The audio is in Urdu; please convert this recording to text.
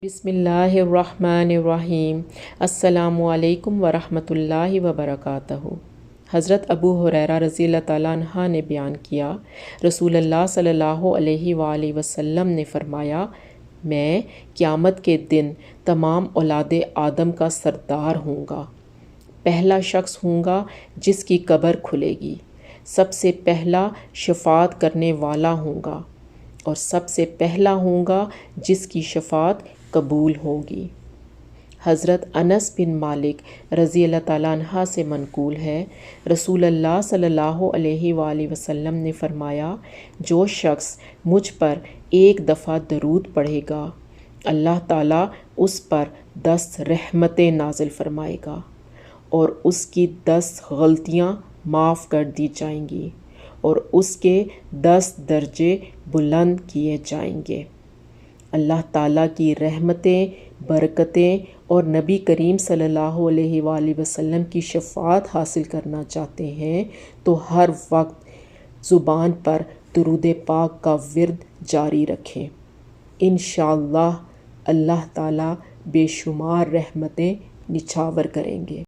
بسم اللہ الرحمن الرحیم۔ السلام علیکم ورحمۃ اللہ وبرکاتہ۔ حضرت ابو ہریرہ رضی اللہ تعالیٰ عنہ نے بیان کیا، رسول اللہ صلی اللہ علیہ وآلہ وسلم نے فرمایا، میں قیامت کے دن تمام اولاد آدم کا سردار ہوں گا۔ پہلا شخص ہوں گا جس کی قبر کھلے گی، سب سے پہلا شفاعت کرنے والا ہوں گا، اور سب سے پہلا ہوں گا جس کی شفاعت قبول ہوگی۔ حضرت انس بن مالک رضی اللہ تعالیٰ عنہ سے منقول ہے، رسول اللہ صلی اللہ علیہ وآلہ وسلم نے فرمایا، جو شخص مجھ پر ایک دفعہ درود پڑھے گا، اللہ تعالیٰ اس پر 10 رحمتیں نازل فرمائے گا، اور اس کی 10 غلطیاں معاف کر دی جائیں گی، اور اس کے 10 درجے بلند کیے جائیں گے۔ اللہ تعالیٰ کی رحمتیں، برکتیں اور نبی کریم صلی اللہ علیہ وآلہ وسلم کی شفاعت حاصل کرنا چاہتے ہیں تو ہر وقت زبان پر درود پاک کا ورد جاری رکھیں۔ انشاءاللہ اللہ تعالیٰ بے شمار رحمتیں نچھاور کریں گے۔